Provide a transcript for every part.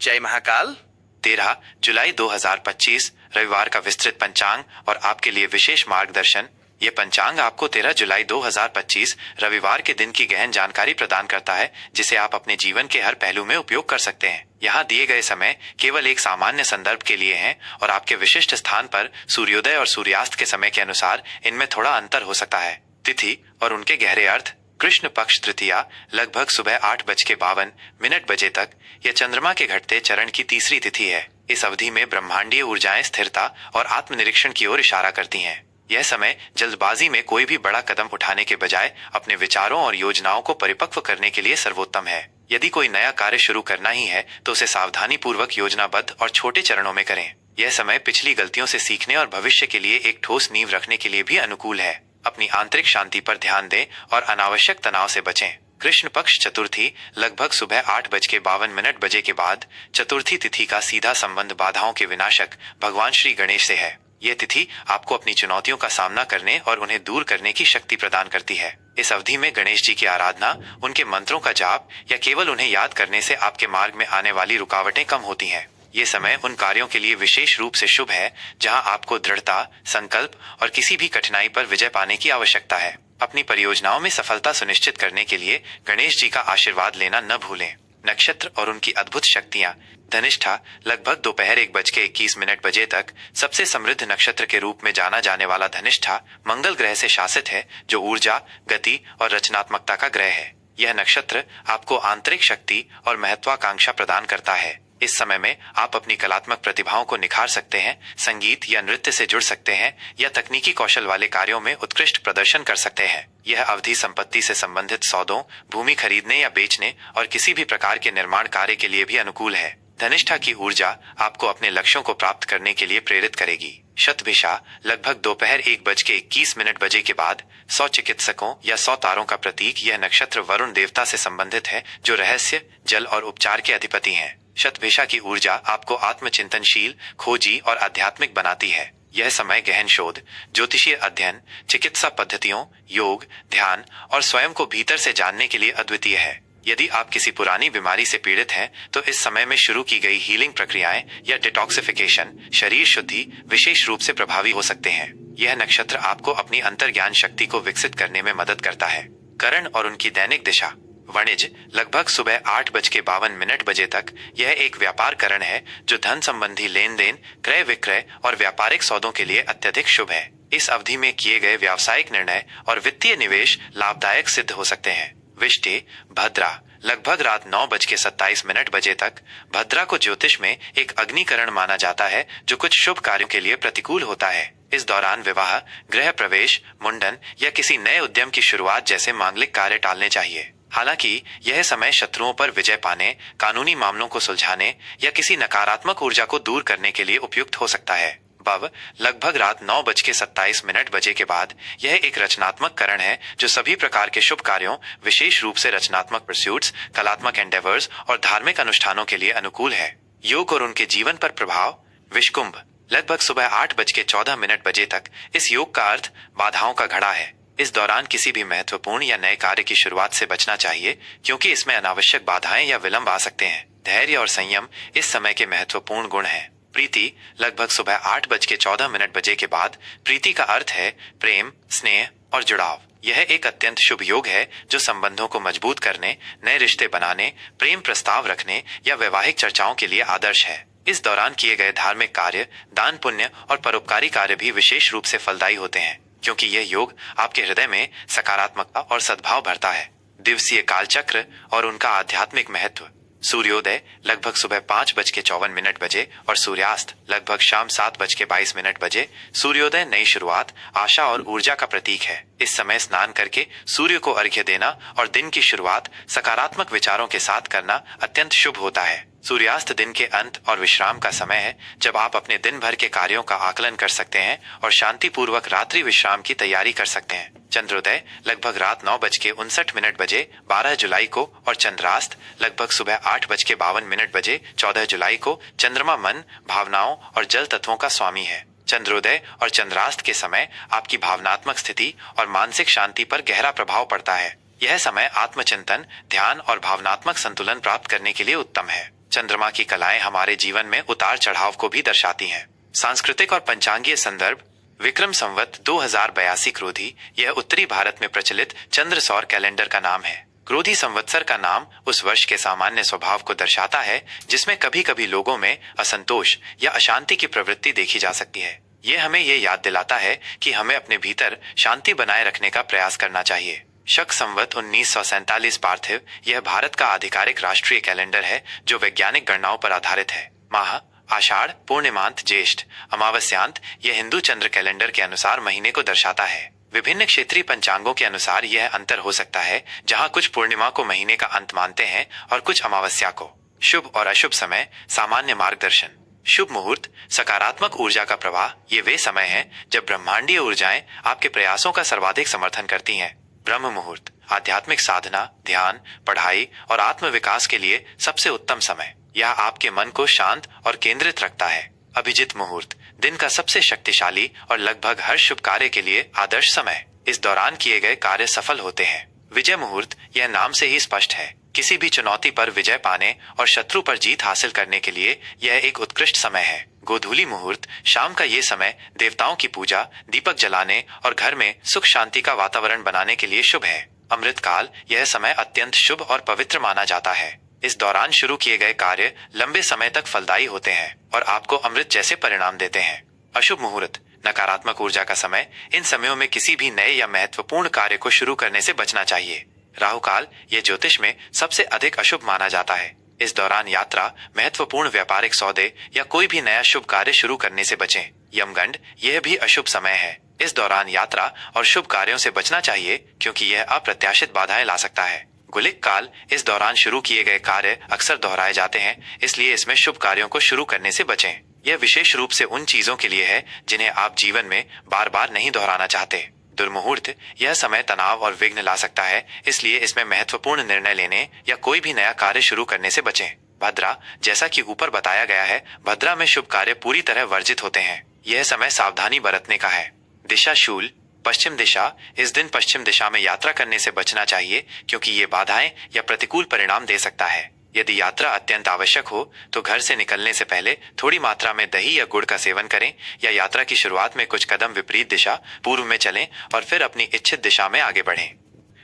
जय महाकाल। 13 जुलाई 2025 रविवार का विस्तृत पंचांग और आपके लिए विशेष मार्गदर्शन। ये पंचांग आपको 13 जुलाई 2025 रविवार के दिन की गहन जानकारी प्रदान करता है, जिसे आप अपने जीवन के हर पहलू में उपयोग कर सकते हैं। यहाँ दिए गए समय केवल एक सामान्य संदर्भ के लिए हैं और आपके विशिष्ट स्थान पर सूर्योदय और सूर्यास्त के समय के अनुसार इनमें थोड़ा अंतर हो सकता है। तिथि और उनके गहरे अर्थ। कृष्ण पक्ष तृतीया लगभग सुबह 8:52 बजे तक यह चंद्रमा के घटते चरण की तीसरी तिथि है। इस अवधि में ब्रह्मांडीय ऊर्जाएं स्थिरता और आत्मनिरीक्षण की ओर इशारा करती हैं। यह समय जल्दबाजी में कोई भी बड़ा कदम उठाने के बजाय अपने विचारों और योजनाओं को परिपक्व करने के लिए सर्वोत्तम है। यदि कोई नया कार्य शुरू करना ही है तो उसे सावधानी पूर्वक योजनाबद्ध और छोटे चरणों में करें। यह समय पिछली गलतियों से सीखने और भविष्य के लिए एक ठोस नींव रखने के लिए भी अनुकूल है। अपनी आंतरिक शांति पर ध्यान दें और अनावश्यक तनाव से बचें। कृष्ण पक्ष चतुर्थी लगभग सुबह 8:52 बजे के बाद चतुर्थी तिथि का सीधा संबंध बाधाओं के विनाशक भगवान श्री गणेश से है। यह तिथि आपको अपनी चुनौतियों का सामना करने और उन्हें दूर करने की शक्ति प्रदान करती है। इस अवधि में गणेश जी की आराधना, उनके मंत्रों का जाप या केवल उन्हें याद करने से आपके मार्ग में आने वाली रुकावटें कम होती हैं। ये समय उन कार्यों के लिए विशेष रूप से शुभ है जहां आपको दृढ़ता, संकल्प और किसी भी कठिनाई पर विजय पाने की आवश्यकता है। अपनी परियोजनाओं में सफलता सुनिश्चित करने के लिए गणेश जी का आशीर्वाद लेना न भूलें। नक्षत्र और उनकी अद्भुत शक्तियां। धनिष्ठा लगभग दोपहर 1:21 बजे तक सबसे समृद्ध नक्षत्र के रूप में जाना जाने वाला धनिष्ठा मंगल ग्रह से शासित है, जो ऊर्जा, गति और रचनात्मकता का ग्रह है। यह नक्षत्र आपको आंतरिक शक्ति और महत्वाकांक्षा प्रदान करता है। इस समय में आप अपनी कलात्मक प्रतिभाओं को निखार सकते हैं, संगीत या नृत्य से जुड़ सकते हैं या तकनीकी कौशल वाले कार्यों में उत्कृष्ट प्रदर्शन कर सकते हैं। यह अवधि संपत्ति से संबंधित सौदों, भूमि खरीदने या बेचने और किसी भी प्रकार के निर्माण कार्य के लिए भी अनुकूल है। धनिष्ठा की ऊर्जा आपको अपने लक्ष्यों को प्राप्त करने के लिए प्रेरित करेगी। शतभिषा लगभग दोपहर 1:21 बजे के बाद 100 चिकित्सकों या 100 तारों का प्रतीक। यह नक्षत्र वरुण देवता से संबंधित है, जो रहस्य, जल और उपचार के अधिपति हैं। शतभिषा की ऊर्जा आपको आत्मचिंतनशील, खोजी और आध्यात्मिक बनाती है। यह समय गहन शोध, ज्योतिषीय अध्ययन, चिकित्सा पद्धतियों, योग, ध्यान और स्वयं को भीतर से जानने के लिए अद्वितीय है। यदि आप किसी पुरानी बीमारी से पीड़ित हैं, तो इस समय में शुरू की गई हीलिंग प्रक्रियाएं या डिटॉक्सिफिकेशन, शरीर शुद्धि विशेष रूप से प्रभावी हो सकते हैं। यह नक्षत्र आपको अपनी अंतर्ज्ञान शक्ति को विकसित करने में मदद करता है। करण और उनकी दैनिक दिशा। वाणिज्य लगभग सुबह 8:52 बजे तक यह एक व्यापार करण है, जो धन संबंधी लेन देन, क्रय विक्रय और व्यापारिक सौदों के लिए अत्यधिक शुभ है। इस अवधि में किए गए व्यावसायिक निर्णय और वित्तीय निवेश लाभदायक सिद्ध हो सकते हैं। विष्टि भद्रा लगभग रात 9:27 बजे तक। भद्रा को ज्योतिष में एक अग्निकरण माना जाता है, जो कुछ शुभ कार्यों के लिए प्रतिकूल होता है। इस दौरान विवाह, गृह प्रवेश, मुंडन या किसी नए उद्यम की शुरुआत जैसे मांगलिक कार्य टालने चाहिए। हालांकि यह समय शत्रुओं पर विजय पाने, कानूनी मामलों को सुलझाने या किसी नकारात्मक ऊर्जा को दूर करने के लिए उपयुक्त हो सकता है। बव लगभग रात 9:27 बजे के बाद यह एक रचनात्मक करण है, जो सभी प्रकार के शुभ कार्यों, विशेष रूप से रचनात्मक परस्यूट्स, कलात्मक एंडेवर्स और धार्मिक अनुष्ठानों के लिए अनुकूल है। योग और उनके जीवन पर प्रभाव। विषकुंभ लगभग सुबह 8:14 बजे तक। इस योग का अर्थ बाधाओं का घड़ा है। इस दौरान किसी भी महत्वपूर्ण या नए कार्य की शुरुआत से बचना चाहिए, क्योंकि इसमें अनावश्यक बाधाएं या विलंब आ सकते हैं। धैर्य और संयम इस समय के महत्वपूर्ण गुण हैं। प्रीति लगभग सुबह 8:14 बजे के बाद। प्रीति का अर्थ है प्रेम, स्नेह और जुड़ाव। यह एक अत्यंत शुभ योग है, जो संबंधों को मजबूत करने, नए रिश्ते बनाने, प्रेम प्रस्ताव रखने या वैवाहिक चर्चाओं के लिए आदर्श है। इस दौरान किए गए धार्मिक कार्य, दान पुण्य और परोपकारी कार्य भी विशेष रूप से फलदायी होते हैं, क्योंकि यह योग आपके हृदय में सकारात्मकता और सद्भाव भरता है। दिवसीय कालचक्र और उनका आध्यात्मिक महत्व। सूर्योदय लगभग सुबह 5:54 बजे और सूर्यास्त लगभग शाम 7:22 बजे। सूर्योदय नई शुरुआत, आशा और ऊर्जा का प्रतीक है। इस समय स्नान करके सूर्य को अर्घ्य देना और दिन की शुरुआत सकारात्मक विचारों के साथ करना अत्यंत शुभ होता है। सूर्यास्त दिन के अंत और विश्राम का समय है, जब आप अपने दिन भर के कार्यों का आकलन कर सकते हैं और शांतिपूर्वक रात्रि विश्राम की तैयारी कर सकते हैं। चंद्रोदय लगभग रात 9:59 बजे 12 जुलाई को और चंद्रास्त लगभग सुबह 8:52 बजे 14 जुलाई को। चंद्रमा मन, भावनाओं और जल तत्वों का स्वामी है। चंद्रोदय और चंद्रास्त के समय आपकी भावनात्मक स्थिति और मानसिक शांति पर गहरा प्रभाव पड़ता है। यह समय आत्मचिंतन, ध्यान और भावनात्मक संतुलन प्राप्त करने के लिए उत्तम है। चंद्रमा की कलाएं हमारे जीवन में उतार चढ़ाव को भी दर्शाती हैं। सांस्कृतिक और पंचांगीय संदर्भ। विक्रम संवत 2082 क्रोधी यह उत्तरी भारत में प्रचलित चंद्र सौर कैलेंडर का नाम है। क्रोधी संवत्सर का नाम उस वर्ष के सामान्य स्वभाव को दर्शाता है जिसमें कभी कभी लोगों में असंतोष या अशांति की प्रवृत्ति देखी जा सकती है। यह हमें यह याद दिलाता है कि हमें अपने भीतर शांति बनाए रखने का प्रयास करना चाहिए। शक संवत 1947 पार्थिव यह भारत का आधिकारिक राष्ट्रीय कैलेंडर है जो वैज्ञानिक गणनाओं पर आधारित है। माह आषाढ़, पूर्णिमांत, ज्येष्ठ, अमावस्यांत यह हिंदू चंद्र कैलेंडर के अनुसार महीने को दर्शाता है। विभिन्न क्षेत्रीय पंचांगों के अनुसार यह अंतर हो सकता है, जहां कुछ पूर्णिमा को महीने का अंत मानते हैं और कुछ अमावस्या को। शुभ और अशुभ समय। सामान्य मार्गदर्शन। शुभ मुहूर्त, सकारात्मक ऊर्जा का प्रवाह। ये वे समय हैं जब ब्रह्मांडीय ऊर्जाएं आपके प्रयासों का सर्वाधिक समर्थन करती हैं। ब्रह्म मुहूर्त, आध्यात्मिक साधना, ध्यान, पढ़ाई और आत्मविकास के लिए सबसे उत्तम समय। यह आपके मन को शांत और केंद्रित रखता है। अभिजित मुहूर्त, दिन का सबसे शक्तिशाली और लगभग हर शुभ कार्य के लिए आदर्श समय। इस दौरान किए गए कार्य सफल होते हैं। विजय मुहूर्त, यह नाम से ही स्पष्ट है, किसी भी चुनौती पर विजय पाने और शत्रु पर जीत हासिल करने के लिए यह एक उत्कृष्ट समय है। गोधूली मुहूर्त, शाम का ये समय देवताओं की पूजा, दीपक जलाने और घर में सुख शांति का वातावरण बनाने के लिए शुभ है। अमृतकाल, यह समय अत्यंत शुभ और पवित्र माना जाता है। इस दौरान शुरू किए गए कार्य लंबे समय तक फलदायी होते हैं और आपको अमृत जैसे परिणाम देते हैं। अशुभ मुहूर्त, नकारात्मक ऊर्जा का समय। इन समयों में किसी भी नए या महत्वपूर्ण कार्य को शुरू करने से बचना चाहिए। राहुकाल, यह ज्योतिष में सबसे अधिक अशुभ माना जाता है। इस दौरान यात्रा, महत्वपूर्ण व्यापारिक सौदे या कोई भी नया शुभ कार्य शुरू करने से बचें। यमगंड, यह भी अशुभ समय है। इस दौरान यात्रा और शुभ कार्यों से बचना चाहिए क्योंकि यह अप्रत्याशित बाधाएं ला सकता है। गुलिक काल, इस दौरान शुरू किए गए कार्य अक्सर दोहराए जाते हैं, इसलिए इसमें शुभ कार्यों को शुरू करने से बचें। यह विशेष रूप से उन चीजों के लिए है जिन्हें आप जीवन में बार बार नहीं दोहराना चाहते। दुर्मुहूर्त, यह समय तनाव और विघ्न ला सकता है, इसलिए इसमें महत्वपूर्ण निर्णय लेने या कोई भी नया कार्य शुरू करने से बचें। भद्रा, जैसा कि ऊपर बताया गया है, भद्रा में शुभ कार्य पूरी तरह वर्जित होते हैं। यह समय सावधानी बरतने का है। दिशा शूल, पश्चिम दिशा, इस दिन पश्चिम दिशा में यात्रा करने से बचना चाहिए क्योंकि ये बाधाएं या प्रतिकूल परिणाम दे सकता है। यदि यात्रा अत्यंत आवश्यक हो तो घर से निकलने से पहले थोड़ी मात्रा में दही या गुड़ का सेवन करें या यात्रा की शुरुआत में कुछ कदम विपरीत दिशा पूर्व में चलें और फिर अपनी इच्छित दिशा में आगे बढ़ें।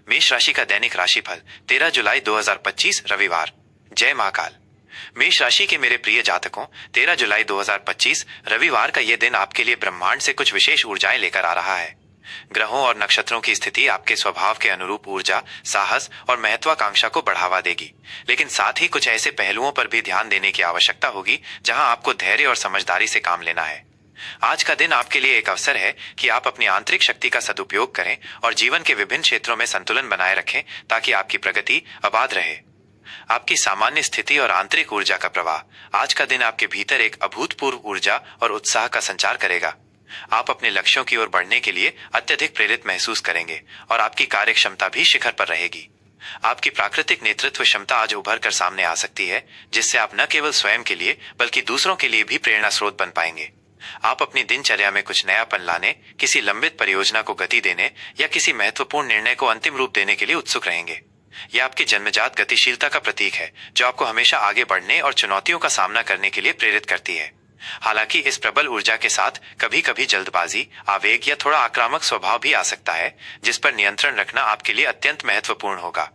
मेष राशि का दैनिक राशिफल 13 जुलाई 2025 रविवार। जय महाकाल। मेष राशि के मेरे प्रिय जातकों, 13 जुलाई 2025 रविवार का यह दिन आपके लिए ब्रह्मांड से कुछ विशेष ऊर्जाएं लेकर आ रहा है। ग्रहों और नक्षत्रों की स्थिति आपके स्वभाव के अनुरूप ऊर्जा, साहस और महत्वाकांक्षा को बढ़ावा देगी, लेकिन साथ ही कुछ ऐसे पहलुओं पर भी ध्यान देने की आवश्यकता होगी जहां आपको धैर्य और समझदारी से काम लेना है। आज का दिन आपके लिए एक अवसर है कि आप अपनी आंतरिक शक्ति का सदुपयोग करें और जीवन के विभिन्न क्षेत्रों में संतुलन बनाए रखें ताकि आपकी प्रगति अबाध रहे। आपकी सामान्य स्थिति और आंतरिक ऊर्जा का प्रवाह आज का दिन आपके भीतर एक अभूतपूर्व ऊर्जा और उत्साह का संचार करेगा। आप अपने लक्ष्यों की ओर बढ़ने के लिए अत्यधिक प्रेरित महसूस करेंगे और आपकी कार्य क्षमता भी शिखर पर रहेगी। आपकी प्राकृतिक नेतृत्व क्षमता आज उभर कर सामने आ सकती है, जिससे आप न केवल स्वयं के लिए बल्कि दूसरों के लिए भी प्रेरणा स्रोत बन पाएंगे। आप अपनी दिनचर्या में कुछ नयापन लाने, किसी लंबित परियोजना को गति देने या किसी महत्वपूर्ण निर्णय को अंतिम रूप देने के लिए उत्सुक रहेंगे। यह आपकी जन्मजात गतिशीलता का प्रतीक है जो आपको हमेशा आगे बढ़ने और चुनौतियों का सामना करने के लिए प्रेरित करती है। हालांकि इस प्रबल ऊर्जा के साथ कभी कभी जल्दबाजी, आवेग या थोड़ा आक्रामक स्वभाव भी आ सकता है, जिस पर नियंत्रण रखना आपके लिए अत्यंत महत्वपूर्ण होगा।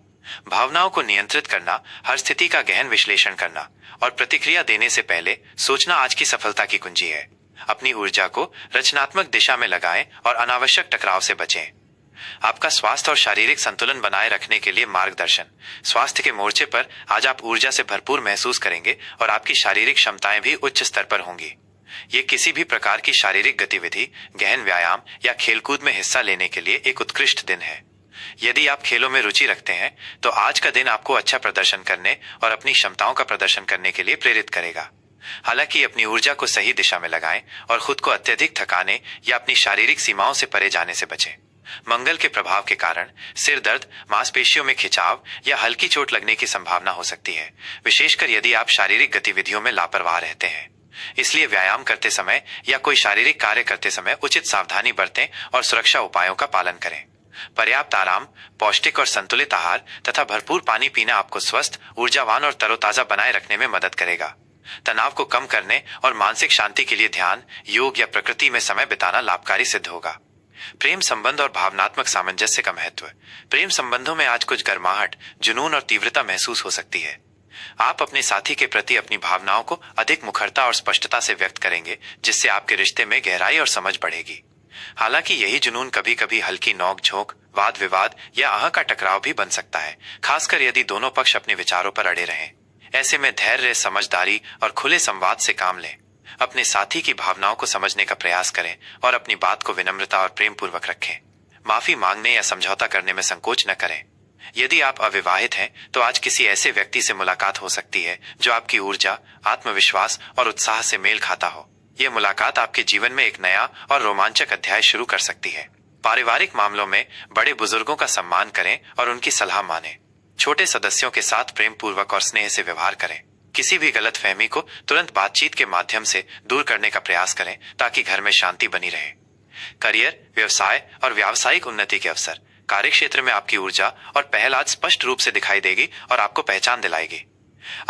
भावनाओं को नियंत्रित करना, हर स्थिति का गहन विश्लेषण करना और प्रतिक्रिया देने से पहले सोचना आज की सफलता की कुंजी है। अपनी ऊर्जा को रचनात्मक दिशा में लगाएं और अनावश्यक टकराव से बचें। आपका स्वास्थ्य और शारीरिक संतुलन बनाए रखने के लिए मार्गदर्शन। स्वास्थ्य के मोर्चे पर आज आप ऊर्जा से भरपूर महसूस करेंगे और आपकी शारीरिक क्षमताएं भी उच्च स्तर पर होंगी। ये किसी भी प्रकार की शारीरिक गतिविधि, गहन व्यायाम या खेलकूद में हिस्सा लेने के लिए एक उत्कृष्ट दिन है। यदि आप खेलों में रुचि रखते हैं तो आज का दिन आपको अच्छा प्रदर्शन करने और अपनी क्षमताओं का प्रदर्शन करने के लिए प्रेरित करेगा। हालांकि अपनी ऊर्जा को सही दिशा में लगाएं और खुद को अत्यधिक थकाने या अपनी शारीरिक सीमाओं से परे जाने से बचें। मंगल के प्रभाव के कारण सिर दर्द, मांसपेशियों में खिंचाव या हल्की चोट लगने की संभावना हो सकती है, विशेषकर यदि आप शारीरिक गतिविधियों में लापरवाह रहते हैं। इसलिए व्यायाम करते समय या कोई शारीरिक कार्य करते समय उचित सावधानी बरतें और सुरक्षा उपायों का पालन करें। पर्याप्त आराम, पौष्टिक और संतुलित आहार तथा भरपूर पानी पीना आपको स्वस्थ, ऊर्जावान और तरोताजा बनाए रखने में मदद करेगा। तनाव को कम करने और मानसिक शांति के लिए ध्यान, योग या प्रकृति में समय बिताना लाभकारी सिद्ध होगा। प्रेम संबंध और भावनात्मक सामंजस्य का महत्व। प्रेम संबंधों में आज कुछ गर्माहट, जुनून और तीव्रता महसूस हो सकती है। आप अपने साथी के प्रति अपनी भावनाओं को अधिक मुखरता और स्पष्टता से व्यक्त करेंगे, जिससे आपके रिश्ते में गहराई और समझ बढ़ेगी। हालांकि यही जुनून कभी कभी हल्की नोक झोंक, वाद विवाद या आह का टकराव भी बन सकता है, खासकर यदि दोनों पक्ष अपने विचारों पर अड़े रहें। ऐसे में धैर्य, समझदारी और खुले संवाद से काम लें। अपने साथी की भावनाओं को समझने का प्रयास करें और अपनी बात को विनम्रता और प्रेम पूर्वक रखें। माफी मांगने या समझौता करने में संकोच न करें। यदि आप अविवाहित हैं तो आज किसी ऐसे व्यक्ति से मुलाकात हो सकती है जो आपकी ऊर्जा, आत्मविश्वास और उत्साह से मेल खाता हो। यह मुलाकात आपके जीवन में एक नया और रोमांचक अध्याय शुरू कर सकती है। पारिवारिक मामलों में बड़े बुजुर्गों का सम्मान करें और उनकी सलाह मानें। छोटे सदस्यों के साथ प्रेम पूर्वक और स्नेह से व्यवहार करें। किसी भी गलत फहमी को तुरंत बातचीत के माध्यम से दूर करने का प्रयास करें ताकि घर में शांति बनी रहे। करियर, व्यवसाय और व्यावसायिक उन्नति के अवसर। कार्य क्षेत्र में आपकी ऊर्जा और पहल आज स्पष्ट रूप से दिखाई देगी और आपको पहचान दिलाएगी।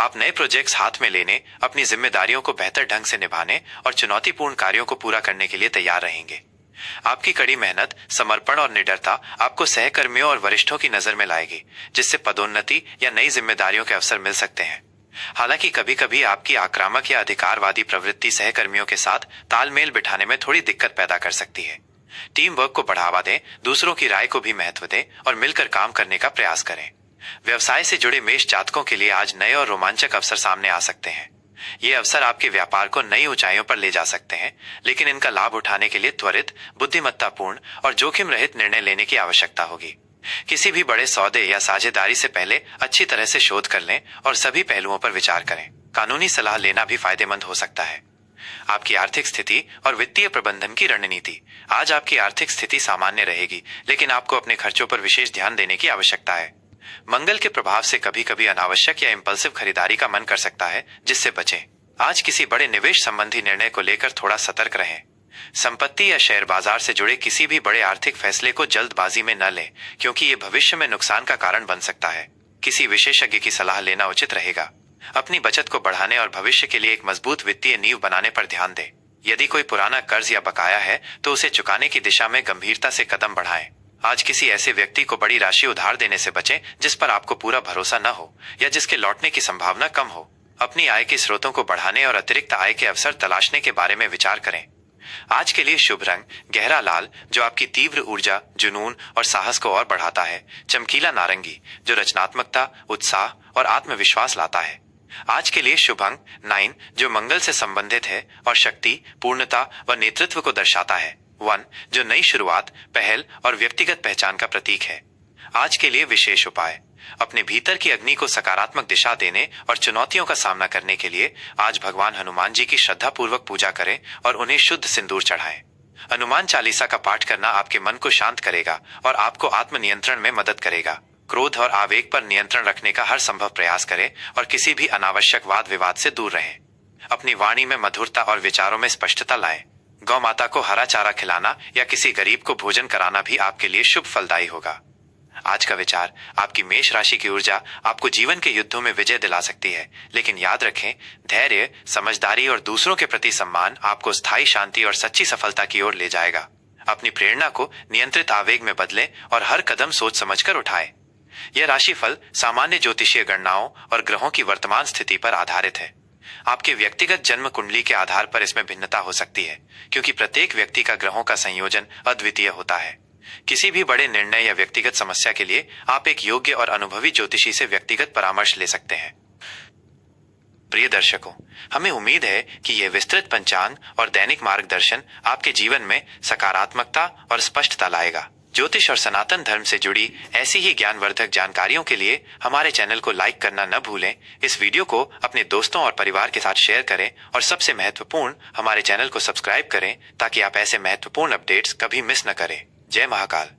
आप नए प्रोजेक्ट्स हाथ में लेने, अपनी जिम्मेदारियों को बेहतर ढंग से निभाने और चुनौतीपूर्ण कार्यों को पूरा करने के लिए तैयार रहेंगे। आपकी कड़ी मेहनत, समर्पण और निडरता आपको सहकर्मियों और वरिष्ठों की नजर में लाएगी, जिससे पदोन्नति या नई जिम्मेदारियों के अवसर मिल सकते हैं। हालांकि कभी कभी आपकी आक्रामक या अधिकारवादी प्रवृत्ति सहकर्मियों के साथ तालमेल बिठाने में थोड़ी दिक्कत पैदा कर सकती है। टीम वर्क को बढ़ावा दें, दूसरों की राय को भी महत्व दें और मिलकर काम करने का प्रयास करें। व्यवसाय से जुड़े मेष जातकों के लिए आज नए और रोमांचक अवसर सामने आ सकते हैं। ये अवसर आपके व्यापार को नई ऊंचाइयों पर ले जा सकते हैं, लेकिन इनका लाभ उठाने के लिए त्वरित, बुद्धिमत्तापूर्ण और जोखिम रहित निर्णय लेने की आवश्यकता होगी। किसी भी बड़े सौदे या साझेदारी से पहले अच्छी तरह से शोध कर लें और सभी पहलुओं पर विचार करें। कानूनी सलाह लेना भी फायदेमंद हो सकता है। आपकी आर्थिक स्थिति और वित्तीय प्रबंधन की रणनीति। आज आपकी आर्थिक स्थिति सामान्य रहेगी, लेकिन आपको अपने खर्चों पर विशेष ध्यान देने की आवश्यकता है। मंगल के प्रभाव से कभी कभी अनावश्यक या इंपल्सिव खरीदारी का मन कर सकता है, जिससे बचें। आज किसी बड़े निवेश संबंधी निर्णय को लेकर थोड़ा सतर्क रहें। संपत्ति या शेयर बाजार से जुड़े किसी भी बड़े आर्थिक फैसले को जल्दबाजी में न लें, क्योंकि ये भविष्य में नुकसान का कारण बन सकता है। किसी विशेषज्ञ की सलाह लेना उचित रहेगा। अपनी बचत को बढ़ाने और भविष्य के लिए एक मजबूत वित्तीय नींव बनाने पर ध्यान दें। यदि कोई पुराना कर्ज या बकाया है तो उसे चुकाने की दिशा में गंभीरता से कदम बढ़ाएं। आज किसी ऐसे व्यक्ति को बड़ी राशि उधार देने से बचें जिस पर आपको पूरा भरोसा न हो या जिसके लौटने की संभावना कम हो। अपनी आय के स्रोतों को बढ़ाने और अतिरिक्त आय के अवसर तलाशने के बारे में विचार करें। आज के लिए शुभ रंग गहरा लाल, जो आपकी तीव्र ऊर्जा, जुनून और साहस को और बढ़ाता है। चमकीला नारंगी, जो रचनात्मकता, उत्साह और आत्मविश्वास लाता है। आज के लिए शुभ अंक 9, जो मंगल से संबंधित है और शक्ति, पूर्णता व नेतृत्व को दर्शाता है। 1, जो नई शुरुआत, पहल और व्यक्तिगत पहचान का प्रतीक है। आज के लिए विशेष उपाय। अपने भीतर की अग्नि को सकारात्मक दिशा देने और चुनौतियों का सामना करने के लिए आज भगवान हनुमान जी की श्रद्धापूर्वक पूजा करें और उन्हें शुद्ध सिंदूर चढ़ाएं। हनुमान चालीसा का पाठ करना आपके मन को शांत करेगा और आपको आत्मनियंत्रण में मदद करेगा। क्रोध और आवेग पर नियंत्रण रखने का हर संभव प्रयास करें और किसी भी अनावश्यक वाद विवाद से दूर रहें। अपनी वाणी में मधुरता और विचारों में स्पष्टता लाएं। गौ माता को हरा चारा खिलाना या किसी गरीब को भोजन कराना भी आपके लिए शुभ फलदायी होगा। आज का विचार। आपकी मेष राशि की ऊर्जा आपको जीवन के युद्धों में विजय दिला सकती है, लेकिन याद रखें, धैर्य, समझदारी और दूसरों के प्रति सम्मान आपको स्थायी शांति और सच्ची सफलता की ओर ले जाएगा। अपनी प्रेरणा को नियंत्रित आवेग में बदलें और हर कदम सोच समझकर उठाएं। यह राशिफल सामान्य ज्योतिषीय गणनाओं और ग्रहों की वर्तमान स्थिति पर आधारित है। आपके व्यक्तिगत जन्म कुंडली के आधार पर इसमें भिन्नता हो सकती है, क्योंकि प्रत्येक व्यक्ति का ग्रहों का संयोजन अद्वितीय होता है। किसी भी बड़े निर्णय या व्यक्तिगत समस्या के लिए आप एक योग्य और अनुभवी ज्योतिषी से व्यक्तिगत परामर्श ले सकते हैं। प्रिय दर्शकों, हमें उम्मीद है कि यह विस्तृत पंचांग और दैनिक मार्गदर्शन आपके जीवन में सकारात्मकता और स्पष्टता लाएगा। ज्योतिष और सनातन धर्म से जुड़ी ऐसी ही ज्ञानवर्धक जानकारियों के लिए हमारे चैनल को लाइक करना न भूलें। इस वीडियो को अपने दोस्तों और परिवार के साथ शेयर करें और सबसे महत्वपूर्ण, हमारे चैनल को सब्सक्राइब करें ताकि आप ऐसे महत्वपूर्ण अपडेट्स कभी मिस न करें। जय महाकाल।